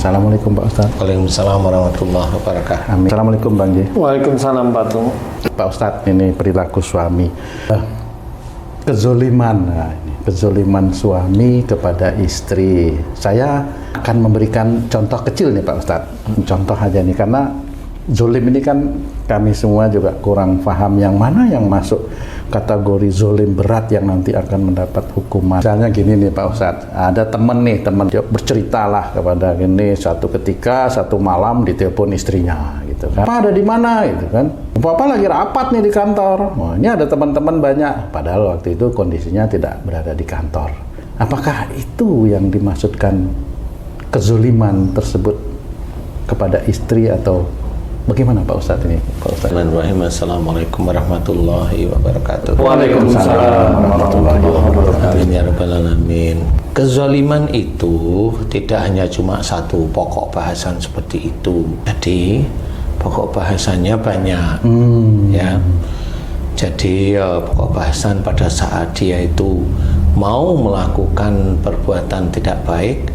Assalamualaikum Pak Ustadz. Waalaikumsalam warahmatullahi wabarakatuh. Amin. Assalamualaikum Bang Ji. Waalaikumsalam Pak Tung. Pak Ustadz, ini perilaku suami. Kezoliman, kezoliman suami kepada istri. Saya akan memberikan contoh kecil nih Pak Ustadz. Contoh aja nih, karena zolim ini kan kami semua juga kurang paham yang mana yang masuk kategori zolim berat yang nanti akan mendapat hukuman. Misalnya gini nih Pak Ustadz, ada teman bercerita lah kepada gini, satu ketika satu malam ditelepon istrinya gitu kan, "Apa ada di mana?" gitu kan. "Papa lagi rapat nih di kantor." "Oh, ini ada teman-teman banyak." Padahal waktu itu kondisinya tidak berada di kantor. Apakah itu yang dimaksudkan kezoliman tersebut kepada istri atau bagaimana Pak Ustadz ini? Pak Ustadz. Assalamualaikum warahmatullahi wabarakatuh. Waalaikumsalam warahmatullahi wabarakatuh. Amin ya rabbal alamin. Kezaliman itu tidak hanya cuma satu pokok bahasan seperti itu. Jadi pokok bahasannya banyak. Ya. Jadi pokok bahasan pada saat dia itu mau melakukan perbuatan tidak baik,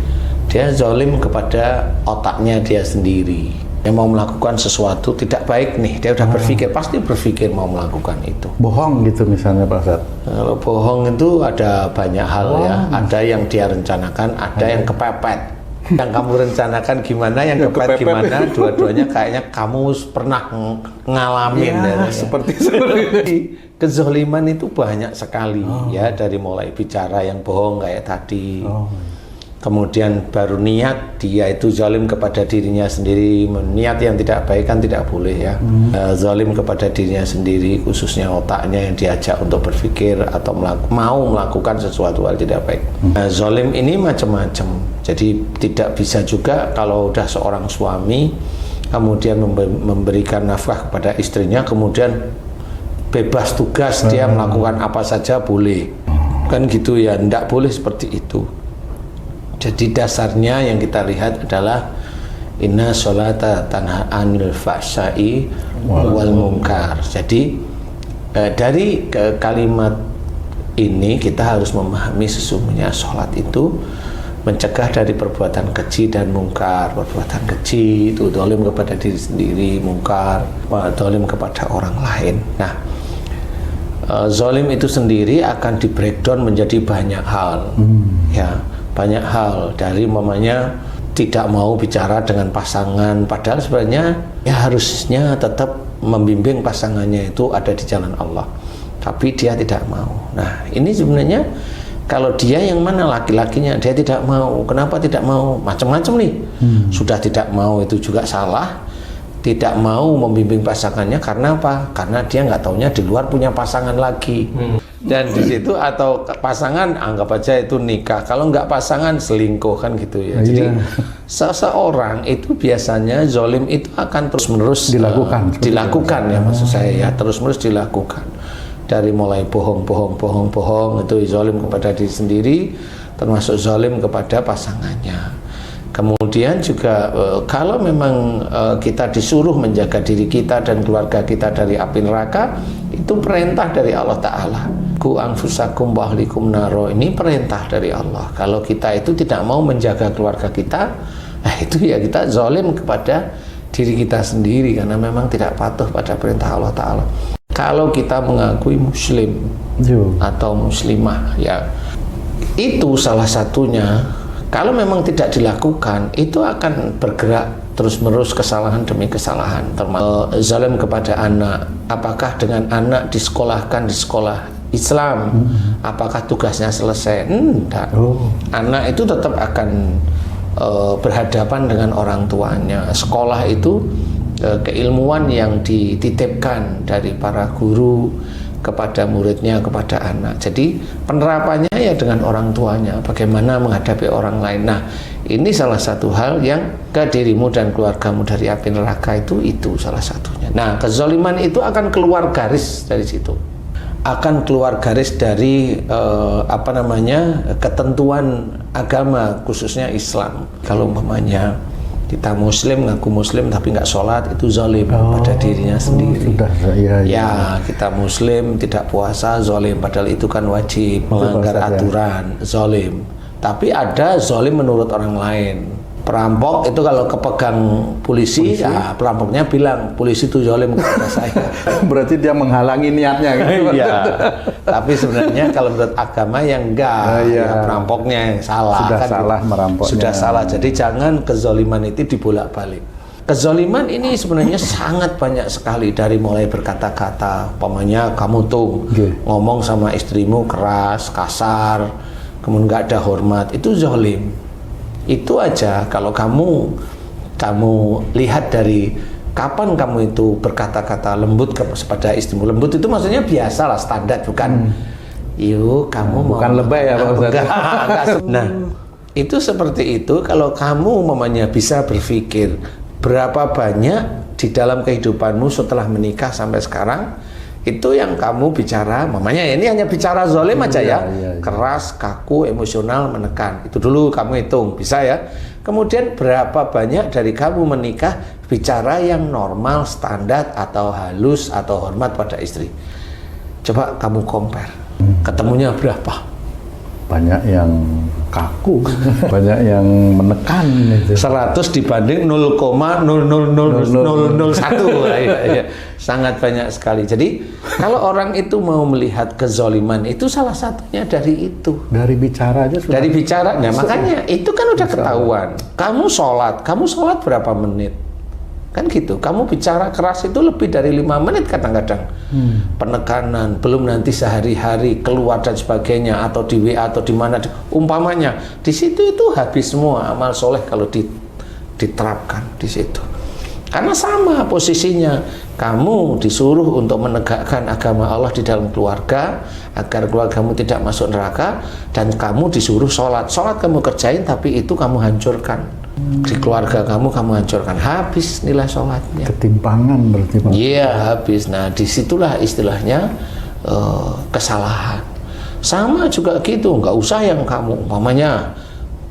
dia zalim kepada otaknya dia sendiri. Dia mau melakukan sesuatu tidak baik nih, dia udah pasti berpikir mau melakukan itu. Bohong gitu misalnya Pak Ustadz. Kalau bohong itu ada banyak hal ya, ada yang dia rencanakan, ada yang kepepet. Yang kamu rencanakan gimana, yang kepepet gimana, dua-duanya kayaknya kamu pernah ngalamin ya. Seperti Kezoliman itu banyak sekali ya, dari mulai bicara yang bohong kayak tadi. Kemudian baru niat, dia itu zalim kepada dirinya sendiri. Niat yang tidak baik kan tidak boleh ya. Zalim kepada dirinya sendiri, khususnya otaknya yang diajak untuk berpikir atau mau melakukan sesuatu hal tidak baik. Zalim ini macam-macam. Jadi tidak bisa juga kalau udah seorang suami kemudian memberikan nafkah kepada istrinya, kemudian bebas tugas dia melakukan apa saja boleh. Kan gitu ya, tidak boleh seperti itu. Jadi dasarnya yang kita lihat adalah inna sholata tanha anil fahsya'i wal munkar. Jadi dari kalimat ini kita harus memahami sesungguhnya sholat itu mencegah dari perbuatan keji dan mungkar. Perbuatan keji itu zalim kepada diri sendiri, mungkar zalim kepada orang lain. Nah, zalim itu sendiri akan di breakdown menjadi banyak hal. Ya, banyak hal, dari mamanya tidak mau bicara dengan pasangan, padahal sebenarnya ya harusnya tetap membimbing pasangannya itu ada di jalan Allah, tapi dia tidak mau. Nah, ini sebenarnya kalau dia yang mana laki-lakinya dia tidak mau, kenapa tidak mau? Macam-macam nih. Sudah tidak mau itu juga salah. Tidak mau membimbing pasangannya karena apa? Karena dia nggak taunya di luar punya pasangan lagi. Dan di situ atau pasangan anggap aja itu nikah, kalau nggak pasangan selingkuh kan gitu ya. Jadi seseorang itu biasanya zalim itu akan terus-menerus dilakukan ya, maksud saya ya, terus-menerus dilakukan. Dari mulai bohong itu zalim kepada diri sendiri, termasuk zalim kepada pasangannya. Kemudian juga kalau memang kita disuruh menjaga diri kita dan keluarga kita dari api neraka, itu perintah dari Allah Ta'ala. Ku anfusakum wa ahlikum naro, ini perintah dari Allah. Kalau kita itu tidak mau menjaga keluarga kita, nah itu ya kita zalim kepada diri kita sendiri, karena memang tidak patuh pada perintah Allah Ta'ala. Kalau kita mengakui muslim atau muslimah ya, itu salah satunya. Kalau memang tidak dilakukan, itu akan bergerak terus-menerus kesalahan demi kesalahan. Termasuk zalim kepada anak. Apakah dengan anak disekolahkan di sekolah Islam, apakah tugasnya selesai? Tidak. Anak itu tetap akan berhadapan dengan orang tuanya. Sekolah itu keilmuan yang dititipkan dari para guru kepada muridnya, kepada anak. Jadi penerapannya ya dengan orang tuanya, bagaimana menghadapi orang lain. Nah, ini salah satu hal yang ke dirimu dan keluargamu dari api neraka, itu salah satunya. Nah, kezaliman itu akan keluar garis dari situ, akan keluar garis dari ketentuan agama, khususnya Islam. Kalau umpamanya kita muslim, ngaku muslim tapi nggak sholat, itu zalim pada dirinya sendiri. Ya, kita muslim tidak puasa, zalim, padahal itu kan wajib, melanggar aturan, zalim. Tapi ada zalim menurut orang lain. Perampok itu kalau kepegang polisi, ya perampoknya bilang polisi itu zalim kepada saya. Berarti dia menghalangi niatnya gitu. Iya. Tapi sebenarnya kalau menurut agama yang enggak, ya perampoknya yang salah. Sudah kan salah merampoknya. Sudah salah. Jadi jangan kezaliman itu dibolak-balik. Kezaliman ini sebenarnya sangat banyak sekali, dari mulai berkata-kata, umpamanya kamu tuh ngomong sama istrimu keras, kasar, kemudian nggak ada hormat, itu zalim. Itu aja. Kalau kamu lihat dari kapan kamu itu berkata-kata lembut kepada istrimu. Lembut itu maksudnya biasa lah, standar, bukan yuk kamu bukan mau lebay ya Pak Ustadz. enggak. Nah, itu seperti itu. Kalau kamu umpamanya bisa berpikir berapa banyak di dalam kehidupanmu setelah menikah sampai sekarang itu yang kamu bicara, mamanya ini hanya bicara zalim aja ya, keras, kaku, emosional, menekan. Itu dulu kamu hitung, bisa ya. Kemudian berapa banyak dari kamu menikah bicara yang normal, standar, atau halus, atau hormat pada istri. Coba kamu compare, ketemunya berapa? Banyak yang kaku, banyak yang menekan gitu. 100 dibanding 0,00001. Ya, sangat banyak sekali. Jadi kalau orang itu mau melihat kezaliman itu salah satunya dari itu. Dari bicara aja sudah. Dari bicara, nah makanya itu kan udah ketahuan. Kamu sholat berapa menit? Kan gitu, kamu bicara keras itu lebih dari 5 menit kadang-kadang. Penekanan, belum nanti sehari-hari keluar dan sebagainya, atau di WA atau di mana, umpamanya di situ itu habis semua amal soleh kalau diterapkan di situ. Karena sama posisinya, kamu disuruh untuk menegakkan agama Allah di dalam keluarga agar keluargamu tidak masuk neraka, dan kamu disuruh sholat kamu kerjain, tapi itu kamu hancurkan. Di keluarga kamu hancurkan, habis nilai sholatnya. Ketimpangan berarti Pak. Iya, habis. Nah, disitulah istilahnya kesalahan. Sama juga gitu, nggak usah yang kamu, umpamanya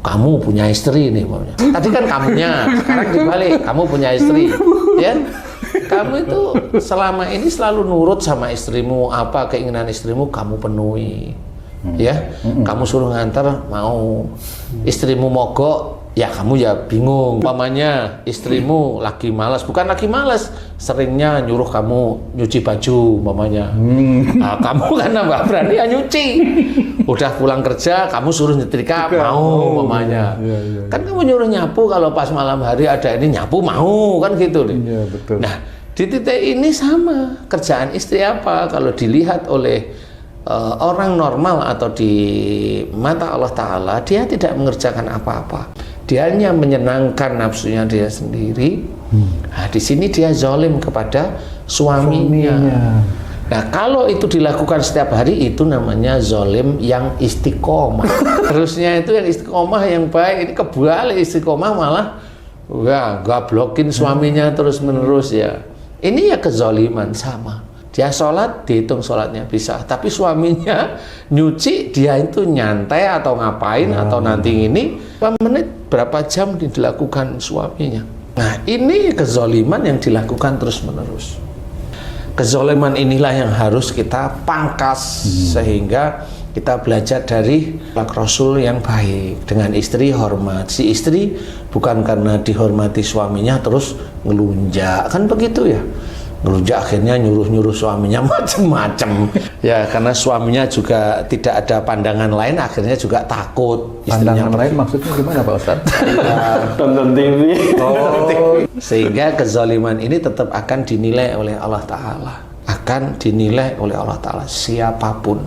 kamu punya istri nih, umpamanya. Tadi kan kamunya, sekarang dibalik, kamu punya istri, ya. Kamu itu selama ini selalu nurut sama istrimu, apa keinginan istrimu kamu penuhi, ya. Kamu suruh nganter, mau. Istrimu mogok, ya kamu ya bingung. Umpamanya istrimu lagi malas, bukan lagi malas, seringnya nyuruh kamu nyuci baju umpamanya. Nah, kamu kan nggak berani ya nyuci. Udah pulang kerja, kamu suruh nyetrika, mau umpamanya. Kan kamu nyuruh nyapu, kalau pas malam hari ada ini nyapu, mau kan gitu deh. Iya, betul. Nah, di titik ini sama, kerjaan istri apa kalau dilihat oleh orang normal atau di mata Allah Ta'ala, dia tidak mengerjakan apa-apa. Dia hanya menyenangkan nafsunya dia sendiri. Nah, di sini dia zalim kepada suaminya. Nah, kalau itu dilakukan setiap hari, itu namanya zalim yang istiqomah. Terusnya itu yang istiqomah yang baik, ini kebalik, istiqomah malah gablokin suaminya terus-menerus ya. Ini ya kezaliman sama. Dia sholat, dihitung sholatnya bisa, tapi suaminya nyuci, dia itu nyantai atau ngapain, atau nanti ini berapa menit, berapa jam dilakukan suaminya. Nah, ini kezaliman yang dilakukan terus-menerus. Kezaliman inilah yang harus kita pangkas, sehingga kita belajar dari Rasul yang baik. Dengan istri hormat, si istri bukan karena dihormati suaminya terus ngelunjak, kan begitu ya. Ngelunjak akhirnya nyuruh-nyuruh suaminya macem-macem ya, karena suaminya juga tidak ada pandangan lain, akhirnya juga takut. Pandangan lain maksudnya gimana Pak Ustadz? Tonton TV. Sehingga kezaliman ini tetap akan dinilai oleh Allah Ta'ala, akan dinilai oleh Allah Ta'ala siapapun.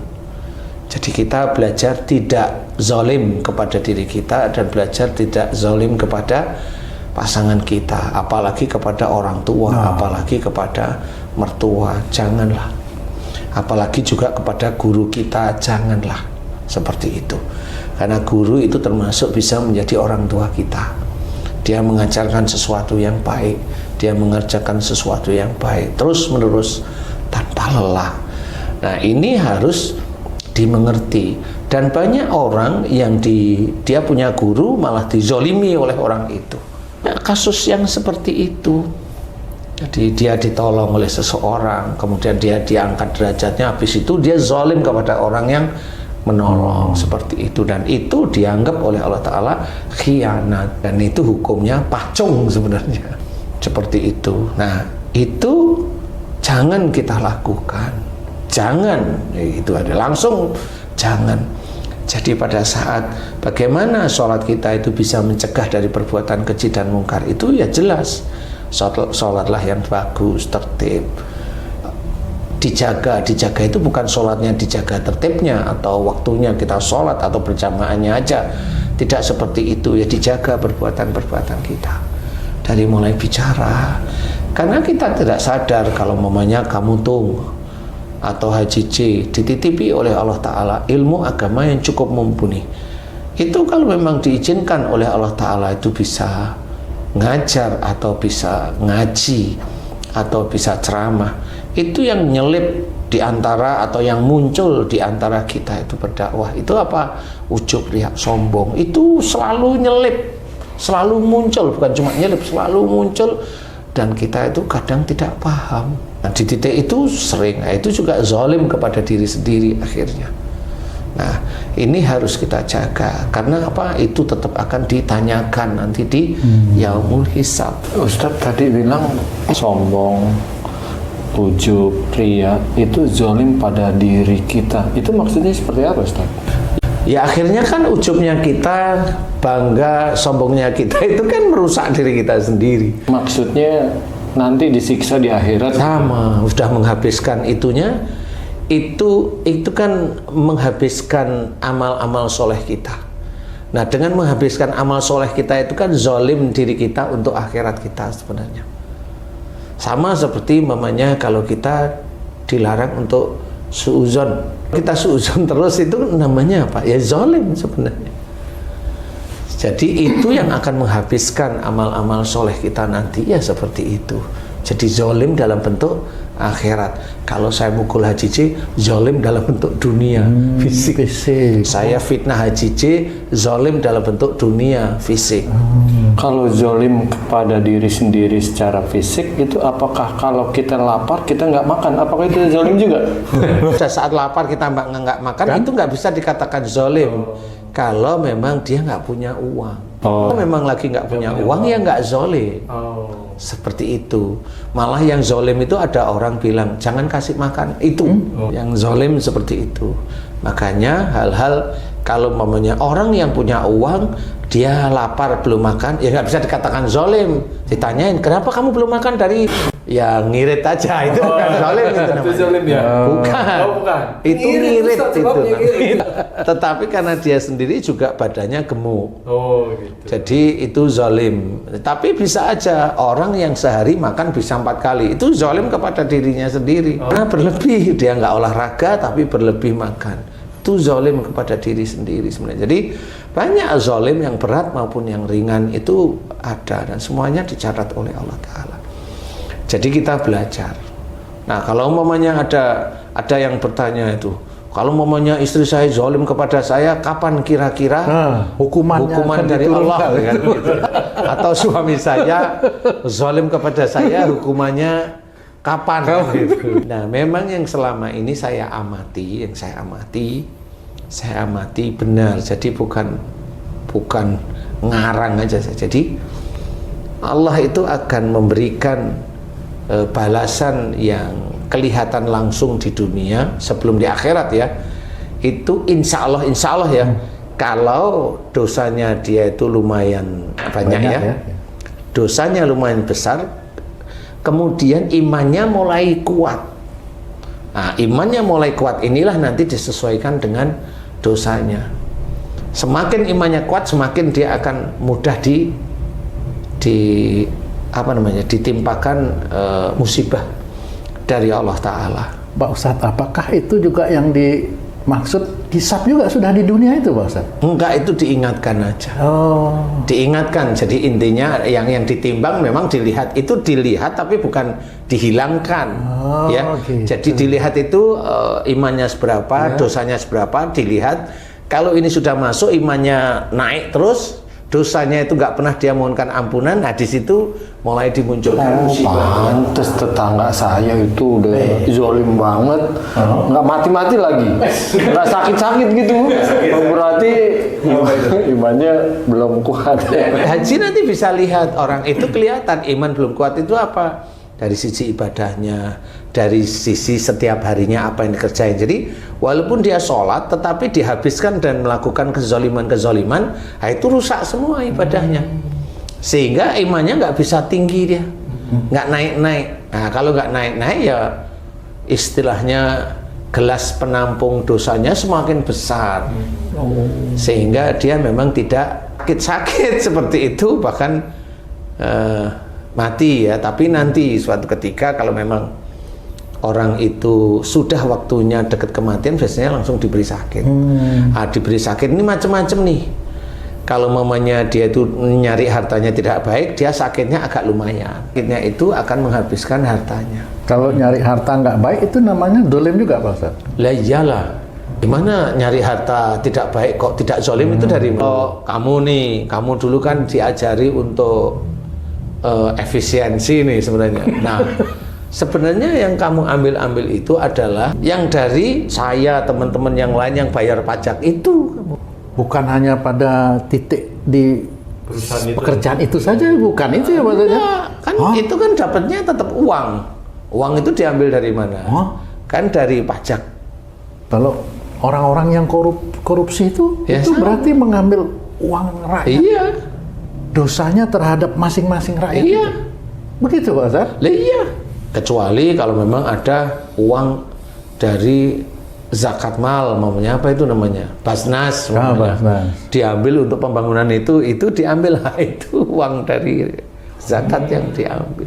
Jadi kita belajar tidak zalim kepada diri kita, dan belajar tidak zalim kepada pasangan kita, apalagi kepada orang tua, apalagi kepada mertua, janganlah. Apalagi juga kepada guru kita, janganlah seperti itu. Karena guru itu termasuk bisa menjadi orang tua kita. Dia mengajarkan sesuatu yang baik, dia mengerjakan sesuatu yang baik, terus-menerus tanpa lelah. Nah, ini harus dimengerti. Dan banyak orang yang dia punya guru malah dizolimi oleh orang itu. Ya, kasus yang seperti itu. Jadi dia ditolong oleh seseorang, kemudian dia diangkat derajatnya, habis itu dia zalim kepada orang yang menolong seperti itu, dan itu dianggap oleh Allah Ta'ala khianat, dan itu hukumnya pacung sebenarnya seperti itu. Nah, itu jangan kita lakukan, jangan, itu ada langsung jangan. Jadi pada saat bagaimana sholat kita itu bisa mencegah dari perbuatan keji dan mungkar, itu ya jelas sholatlah yang bagus, tertib, dijaga itu bukan sholatnya dijaga tertibnya atau waktunya kita sholat atau berjamaahnya aja, tidak seperti itu, ya dijaga perbuatan-perbuatan kita dari mulai bicara, karena kita tidak sadar kalau mamanya kamu tuh atau Haji C dititipi oleh Allah Ta'ala ilmu agama yang cukup mumpuni, itu kalau memang diizinkan oleh Allah Ta'ala itu bisa ngajar atau bisa ngaji atau bisa ceramah, itu yang nyelip di antara atau yang muncul di antara kita itu berdakwah, itu apa? Ujub, riak, sombong, itu selalu nyelip, selalu muncul, bukan cuma nyelip, selalu muncul, dan kita itu kadang tidak paham. Nah, di titik itu sering, nah, itu juga zalim kepada diri sendiri akhirnya. Nah, ini harus kita jaga, karena apa? Itu tetap akan ditanyakan nanti di yaumul hisab. Ustadz tadi bilang sombong, ujub, ria itu zalim pada diri kita. Itu maksudnya seperti apa, Ustaz? Ya akhirnya kan ujubnya kita, bangga, sombongnya kita itu kan merusak diri kita sendiri. Maksudnya nanti disiksa di akhirat. Sama, sudah menghabiskan itunya, itu kan menghabiskan amal-amal soleh kita. Nah, dengan menghabiskan amal soleh kita itu kan zalim diri kita untuk akhirat kita sebenarnya. Sama seperti mamanya kalau kita dilarang untuk suuzon, kita suuzon terus, itu namanya apa? Ya zalim sebenarnya. Jadi itu yang akan menghabiskan amal-amal soleh kita nanti, ya seperti itu. Jadi zalim dalam bentuk akhirat. Kalau saya mukul Haji C, zalim dalam bentuk dunia, fisik. Saya fitnah Haji C, zalim dalam bentuk dunia, fisik. Kalau zalim kepada diri sendiri secara fisik, itu apakah kalau kita lapar kita nggak makan, apakah itu zalim juga? Pada saat lapar kita nggak makan, kan? Itu nggak bisa dikatakan zalim. Kalau memang dia nggak punya uang. Kalau memang lagi nggak punya uang, ya nggak zalim. Seperti itu. Malah yang zalim itu ada orang bilang jangan kasih makan, itu yang zalim seperti itu. Makanya hal-hal kalau mamanya orang yang punya uang, dia lapar belum makan, ya nggak bisa dikatakan zalim. Ditanyain kenapa kamu belum makan, dari ya ngirit aja, itu bukan zalim, itu namanya. Itu zalim ya? Bukan. Oh, bukan. Itu ngirit itu. Ngirit. Tetapi karena dia sendiri juga badannya gemuk. Oh, gitu. Jadi itu zalim. Tapi bisa aja orang yang sehari makan bisa 4 kali, itu zalim kepada dirinya sendiri. Karena berlebih, dia nggak olahraga tapi berlebih makan, itu zalim kepada diri sendiri sebenarnya. Jadi banyak zalim yang berat maupun yang ringan itu ada, dan semuanya dicatat oleh Allah Ta'ala. Jadi kita belajar. Nah, kalau umpamanya ada yang bertanya itu, kalau umpamanya istri saya zalim kepada saya, kapan kira-kira hukuman dari Allah, kan, gitu. Atau suami saya zalim kepada saya, hukumannya kapan, kan, gitu. Nah, memang yang selama ini saya amati benar. Jadi bukan ngarang aja. Jadi Allah itu akan memberikan balasan yang kelihatan langsung di dunia sebelum di akhirat, ya. Itu insya Allah ya. Kalau dosanya dia itu lumayan banyak ya, dosanya lumayan besar, kemudian imannya mulai kuat. Nah, imannya mulai kuat inilah nanti disesuaikan dengan dosanya. Semakin imannya kuat, semakin dia akan mudah ditimpakan musibah dari Allah Ta'ala. Pak Ustadz, apakah itu juga yang dimaksud hisab juga sudah di dunia itu, Pak Ustadz? Enggak, itu diingatkan aja. Diingatkan. Jadi intinya yang ditimbang memang dilihat tapi bukan dihilangkan. Ya. Gitu. Jadi dilihat itu imannya seberapa, dosanya seberapa, dilihat. Kalau ini sudah masuk, imannya naik terus, dosanya itu nggak pernah dia mohonkan ampunan, nah di situ mulai dimunculkan musibah. Pantes tetangga saya itu udah zolim banget, nggak mati-mati lagi, nggak sakit-sakit gitu. Berarti imannya belum kuat. Haji nanti bisa lihat orang itu kelihatan iman belum kuat itu apa, dari sisi ibadahnya, dari sisi setiap harinya apa yang dikerjain. Jadi walaupun dia sholat tetapi dihabiskan dan melakukan kezoliman, nah itu rusak semua ibadahnya, sehingga imannya nggak bisa tinggi, dia nggak naik-naik. Nah kalau nggak naik-naik ya istilahnya gelas penampung dosanya semakin besar, sehingga dia memang tidak sakit-sakit seperti itu, bahkan mati ya. Tapi nanti suatu ketika kalau memang orang itu sudah waktunya dekat kematian, biasanya langsung diberi sakit. Diberi sakit ini macam-macam nih. Kalau mamanya dia itu nyari hartanya tidak baik, dia sakitnya agak lumayan. Sakitnya itu akan menghabiskan hartanya. Kalau nyari harta nggak baik itu namanya dolim juga Pak Ustaz? Lah iyalah. Gimana nyari harta tidak baik kok tidak zolim itu dari mana? Oh, kamu nih, kamu dulu kan diajari untuk efisiensi nih sebenarnya. Nah, sebenarnya yang kamu ambil itu adalah yang dari saya, teman-teman yang lain yang bayar pajak itu. Bukan hanya pada titik di pekerjaan itu saja, bukan itu ya maksudnya? Kan itu kan dapatnya tetap uang. Uang itu diambil dari mana? Kan dari pajak. Kalau orang-orang yang korupsi itu, ya, itu berarti mengambil uang rakyat. Iya. Dosanya terhadap masing-masing rakyat. Iya. Itu. Begitu Pak Ustaz? Iya. Kecuali kalau memang ada uang dari zakat mal, namanya apa itu namanya? Basnas. Basnas. Diambil untuk pembangunan itu diambil itu uang dari zakat yang diambil.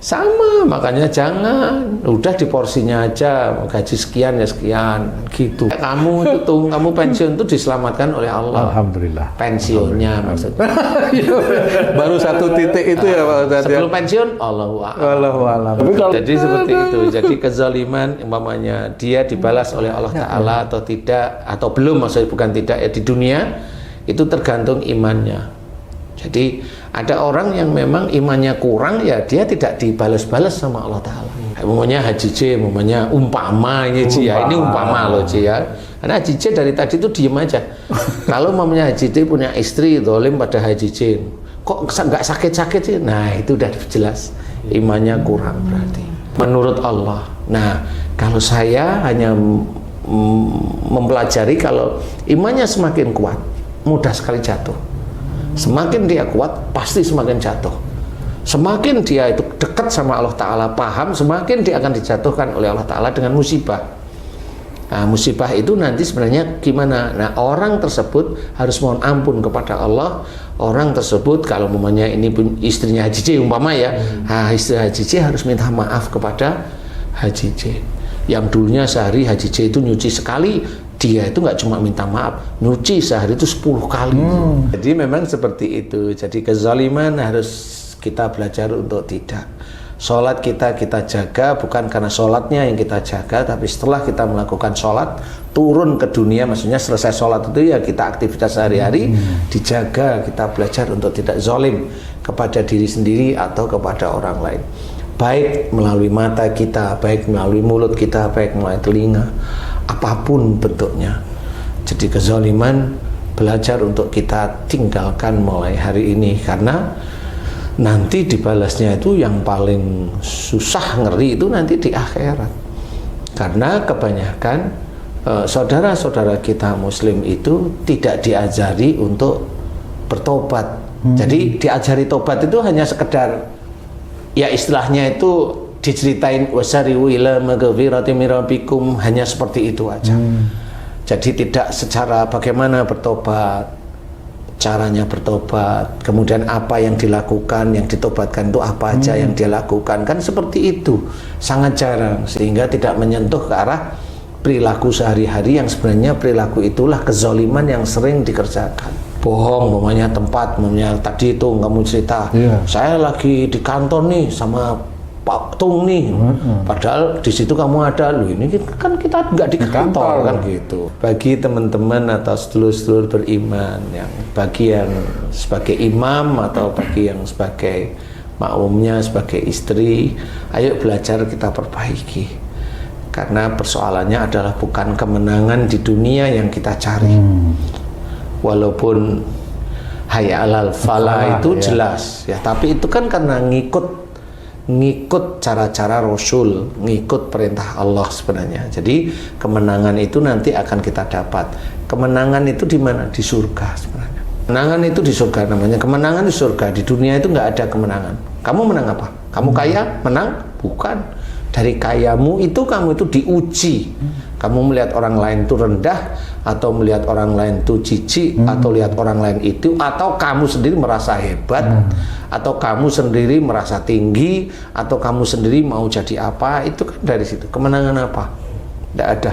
Sama, makanya jangan, udah di porsinya aja, gaji sekian ya sekian, gitu. Kamu itu tuh, kamu pensiun itu diselamatkan oleh Allah. Alhamdulillah. Pensiunnya maksudnya. Baru satu titik itu ya Pak Ustaz. Sebelum pensiun, Allahu a'lam. Jadi seperti itu. Jadi kezaliman, umpamanya dia dibalas oleh Allah Ta'ala atau tidak, atau belum, maksudnya bukan tidak ya di dunia, itu tergantung imannya. Jadi ada orang yang memang imannya kurang, ya dia tidak dibalas-balas sama Allah Ta'ala. Umumnya Haji J, umumnya umpama ini Ci ya, ini umpama loh Ci ya. Karena Haji J dari tadi itu diem aja. Kalau umumnya Haji J punya istri, dolim pada Haji J, kok nggak sakit-sakit sih? Nah itu udah jelas imannya kurang berarti menurut Allah. Nah kalau saya hanya mempelajari, kalau imannya semakin kuat, mudah sekali jatuh. Semakin dia kuat, pasti semakin jatuh. Semakin dia itu dekat sama Allah Ta'ala, paham, semakin dia akan dijatuhkan oleh Allah Ta'ala dengan musibah. Nah, musibah itu nanti sebenarnya gimana? Nah, orang tersebut harus mohon ampun kepada Allah. Orang tersebut, kalau umpamanya ini istrinya Haji J, umpama ya, nah, istri Haji J harus minta maaf kepada Haji J. Yang dulunya sehari Haji J itu nyuci sekali, dia itu nggak cuma minta maaf, nyuci sehari itu 10 kali. Jadi memang seperti itu. Jadi kezaliman harus kita belajar untuk tidak. Sholat kita jaga, bukan karena sholatnya yang kita jaga, tapi setelah kita melakukan sholat, turun ke dunia, maksudnya selesai sholat itu ya kita aktivitas sehari-hari dijaga, kita belajar untuk tidak zalim kepada diri sendiri atau kepada orang lain. Baik melalui mata kita, baik melalui mulut kita, baik melalui telinga, apapun bentuknya. Jadi kezaliman belajar untuk kita tinggalkan mulai hari ini, karena nanti dibalasnya itu yang paling susah, ngeri itu nanti di akhirat. Karena kebanyakan saudara-saudara kita muslim itu tidak diajari untuk bertobat. Jadi diajari tobat itu hanya sekedar, ya istilahnya itu diceritain wasari'u ila maghfirati min rabbikum, hanya seperti itu aja. Jadi tidak secara bagaimana bertobat, caranya bertobat, kemudian apa yang dilakukan, yang ditobatkan itu apa aja yang dia lakukan, kan seperti itu sangat jarang, sehingga tidak menyentuh ke arah perilaku sehari-hari yang sebenarnya perilaku itulah kezaliman yang sering dikerjakan. Bohong, mamanya tempat, mamanya tadi itu kamu cerita, saya lagi di kantor nih sama Pak Tung nih, padahal di situ kamu ada, loh ini kan kita nggak di kantor kan gitu. Bagi teman-teman atau sedulur-sedulur beriman, yang bagi yang sebagai imam atau bagi yang sebagai makmumnya, sebagai istri, ayo belajar kita perbaiki. Karena persoalannya adalah bukan kemenangan di dunia yang kita cari. Walaupun hayya alal falah itu jelas ya, tapi itu kan karena ngikut cara-cara Rasul, ngikut perintah Allah sebenarnya. Jadi kemenangan itu nanti akan kita dapat. Kemenangan itu di mana? Di surga sebenarnya. Kemenangan itu di surga namanya. Kemenangan di surga. Di dunia itu nggak ada kemenangan. Kamu menang apa? Kamu kaya? Menang? Bukan. Dari kayamu itu kamu itu diuji. Kamu melihat orang lain itu rendah, atau melihat orang lain itu jijik, atau lihat orang lain itu, atau kamu sendiri merasa hebat, atau kamu sendiri merasa tinggi, atau kamu sendiri mau jadi apa, itu kan dari situ. Kemenangan apa? Tidak ada.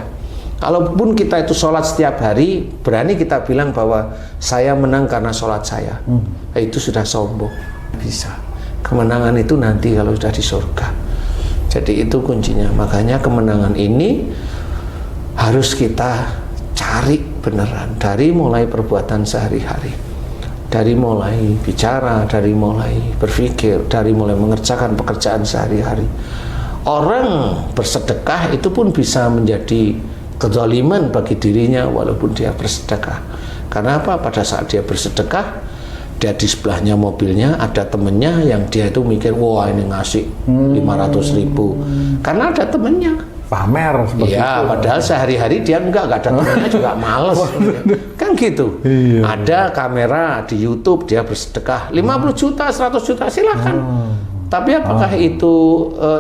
Kalaupun kita itu sholat setiap hari, berani kita bilang bahwa saya menang karena sholat saya, itu sudah sombong. Bisa. Kemenangan itu nanti kalau sudah di surga. Jadi itu kuncinya. Makanya kemenangan ini harus kita cari beneran dari mulai perbuatan sehari-hari, dari mulai bicara, dari mulai berpikir, dari mulai mengerjakan pekerjaan sehari-hari. Orang bersedekah itu pun bisa menjadi kezaliman bagi dirinya walaupun dia bersedekah. Karena apa? Pada saat dia bersedekah, dia di sebelahnya mobilnya ada temennya yang dia itu mikir, wah ini ngasih 500.000 karena ada temennya. Pamer seperti itu. Padahal sehari-hari dia enggak ada temennya juga males. Kan gitu. Iya. Ada kamera di YouTube, dia bersedekah 50 juta, 100 juta silahkan. Tapi apakah itu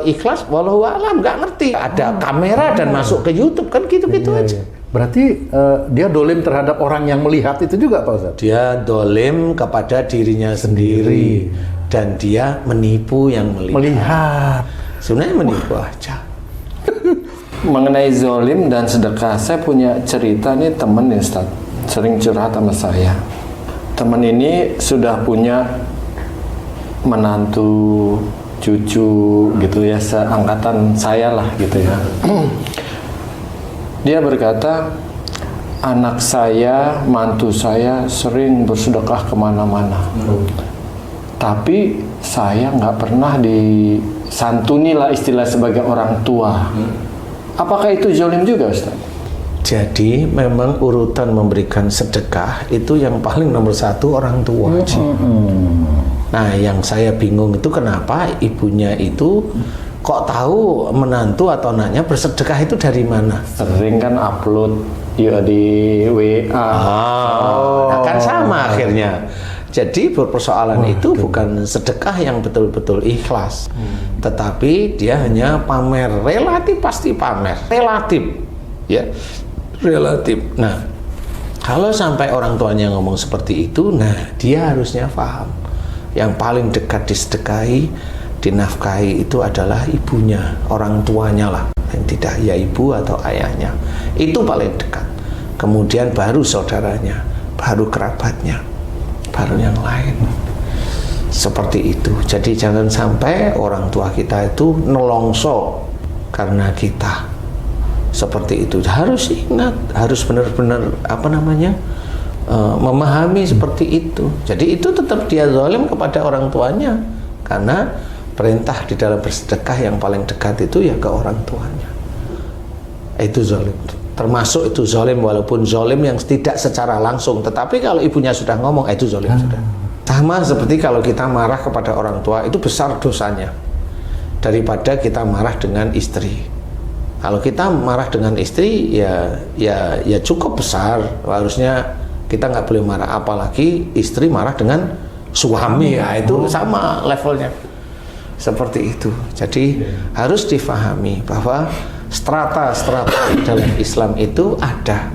ikhlas? Wallahu a'lam, nggak ngerti. Ada kamera dan masuk ke YouTube, kan gitu-gitu aja. Berarti dia dolim terhadap orang yang melihat itu juga Pak Ustadz? Dia dolim kepada dirinya sendiri. Dan dia menipu yang melihat. Sebenarnya menipu aja. Mengenai zolim dan sedekah, saya punya cerita nih, temen nih Ustaz, sering curhat sama saya. Temen ini sudah punya menantu, cucu gitu ya, seangkatan saya lah gitu ya. Dia berkata, anak saya, mantu saya sering bersedekah kemana-mana, tapi saya nggak pernah disantuni lah istilah sebagai orang tua. Apakah itu zalim juga Ustaz? Jadi memang urutan memberikan sedekah itu yang paling nomor satu orang tua. Nah yang saya bingung itu kenapa ibunya itu kok tahu menantu atau anaknya bersedekah itu dari mana? Sering kan upload ya di WA. Nah kan sama akhirnya. Jadi persoalan itu bukan sedekah yang betul-betul ikhlas, tetapi dia hanya pamer. Relatif pasti pamer, relatif, ya, relatif. Nah, kalau sampai orang tuanya ngomong seperti itu, nah dia harusnya paham. Yang paling dekat disedekahi, dinafkahi itu adalah ibunya, orang tuanya lah, yang tidak ya ibu atau ayahnya. Itu paling dekat. Kemudian baru saudaranya, baru kerabatnya, baru yang lain. Seperti itu. Jadi jangan sampai orang tua kita itu nelongso karena kita. Seperti itu. Harus ingat, harus benar-benar memahami seperti itu. Jadi itu tetap dia zalim kepada orang tuanya, karena perintah di dalam bersedekah yang paling dekat itu ya ke orang tuanya. Itu zalim. Termasuk itu zalim, walaupun zalim yang tidak secara langsung, tetapi kalau ibunya sudah ngomong itu zalim sudah. Sama seperti kalau kita marah kepada orang tua, itu besar dosanya daripada kita marah dengan istri. Kalau kita marah dengan istri ya cukup besar, harusnya kita nggak boleh marah, apalagi istri marah dengan suami, ya itu sama levelnya. Seperti itu. Jadi harus difahami bahwa strata-strata dalam Islam itu ada.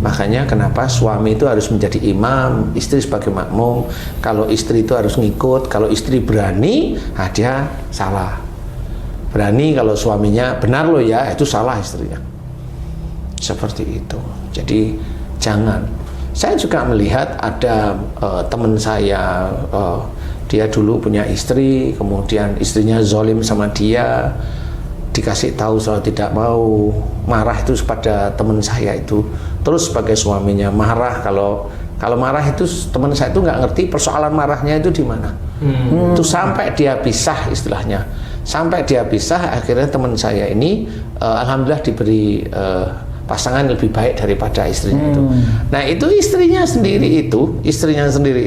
Makanya kenapa suami itu harus menjadi imam, istri sebagai makmum. Kalau istri itu harus ngikut. Kalau istri berani, nah dia salah. Berani kalau suaminya benar loh ya, itu salah istrinya. Seperti itu. Jadi jangan. Saya juga melihat ada teman saya dia dulu punya istri, kemudian istrinya zalim sama dia, dikasih tahu selalu tidak mau, marah itu pada teman saya itu, terus sebagai suaminya marah, kalau marah itu teman saya itu nggak ngerti persoalan marahnya itu di mana. Itu sampai dia pisah istilahnya, sampai dia pisah akhirnya teman saya ini alhamdulillah diberi pasangan lebih baik daripada istrinya itu. Nah itu istrinya sendiri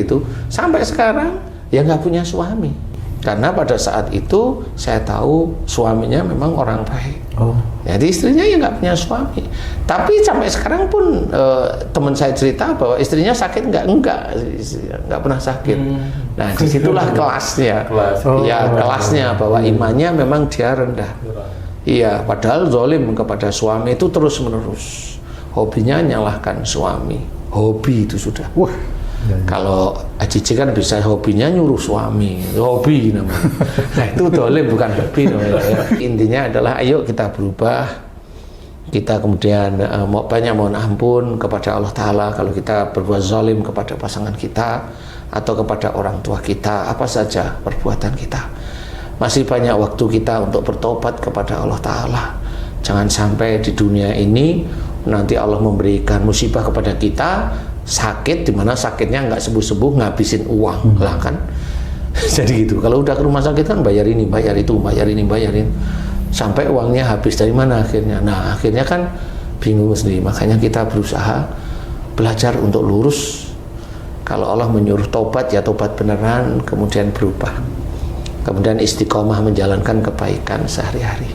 itu sampai sekarang ya nggak punya suami. Karena pada saat itu saya tahu suaminya memang orang baik. Jadi istrinya ya nggak punya suami. Tapi sampai sekarang pun teman saya cerita bahwa istrinya sakit nggak pernah sakit. Nah disitulah kelasnya. Kelasnya bahwa imannya memang dia rendah. Iya, padahal zalim kepada suami itu terus menerus. Hobinya nyalahkan suami. Hobi itu sudah. Kalau Cici kan bisa hobinya nyuruh suami, hobi namanya. Nah itu zalim bukan hobi namanya. Intinya adalah ayo kita berubah, kita kemudian banyak mohon ampun kepada Allah Ta'ala kalau kita berbuat zalim kepada pasangan kita atau kepada orang tua kita, apa saja perbuatan kita. Masih banyak waktu kita untuk bertobat kepada Allah Ta'ala. Jangan sampai di dunia ini nanti Allah memberikan musibah kepada kita, sakit, dimana sakitnya nggak sembuh-sembuh, ngabisin uang lah kan. Jadi gitu, kalau udah ke rumah sakit kan bayar ini, bayar itu, bayarin sampai uangnya habis. Dari mana akhirnya? Nah akhirnya kan bingung sendiri. Makanya kita berusaha belajar untuk lurus. Kalau Allah menyuruh tobat ya tobat beneran, kemudian berubah, kemudian istiqomah menjalankan kebaikan sehari-hari.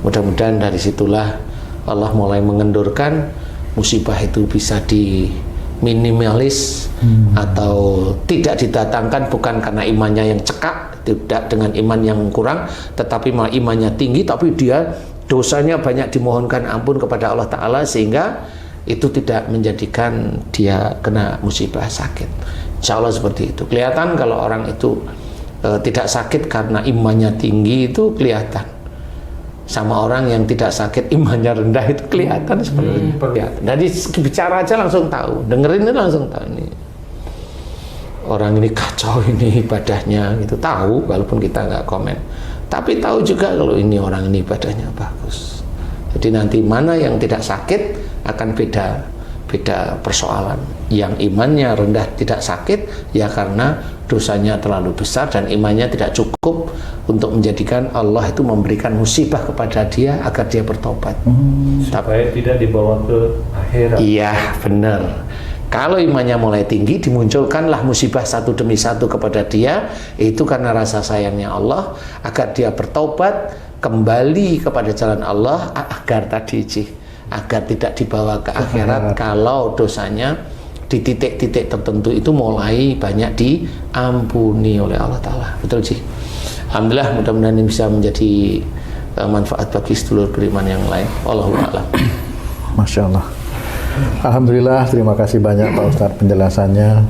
Mudah-mudahan dari situlah Allah mulai mengendurkan musibah itu bisa minimalis atau tidak didatangkan, bukan karena imannya yang cekak, tidak dengan iman yang kurang, tetapi malah imannya tinggi tapi dia dosanya banyak, dimohonkan ampun kepada Allah Ta'ala sehingga itu tidak menjadikan dia kena musibah sakit. Insya Allah seperti itu. Kelihatan kalau orang itu tidak sakit karena imannya tinggi itu kelihatan. Sama orang yang tidak sakit imannya rendah itu kelihatan sebenarnya. Jadi bicara aja langsung tahu, dengerin itu langsung tahu nih. Orang ini kacau ini ibadahnya gitu, tahu walaupun kita nggak komen. Tapi tahu juga kalau ini orang ini ibadahnya bagus. Jadi nanti mana yang tidak sakit akan beda persoalan. Yang imannya rendah tidak sakit ya karena dosanya terlalu besar dan imannya tidak cukup untuk menjadikan Allah itu memberikan musibah kepada dia agar dia bertobat. Supaya tidak dibawa ke akhirat. Iya benar. Kalau imannya mulai tinggi, dimunculkanlah musibah satu demi satu kepada dia, itu karena rasa sayangnya Allah agar dia bertobat kembali kepada jalan Allah, agar agar tidak dibawa ke akhirat kalau dosanya di titik-titik tertentu itu mulai banyak diampuni oleh Allah Ta'ala. Betul sih. Alhamdulillah, mudah-mudahan ini bisa menjadi manfaat bagi sedulur beriman yang lain. Wallahu a'lam. Masya Allah. Alhamdulillah, terima kasih banyak Pak Ustadz penjelasannya.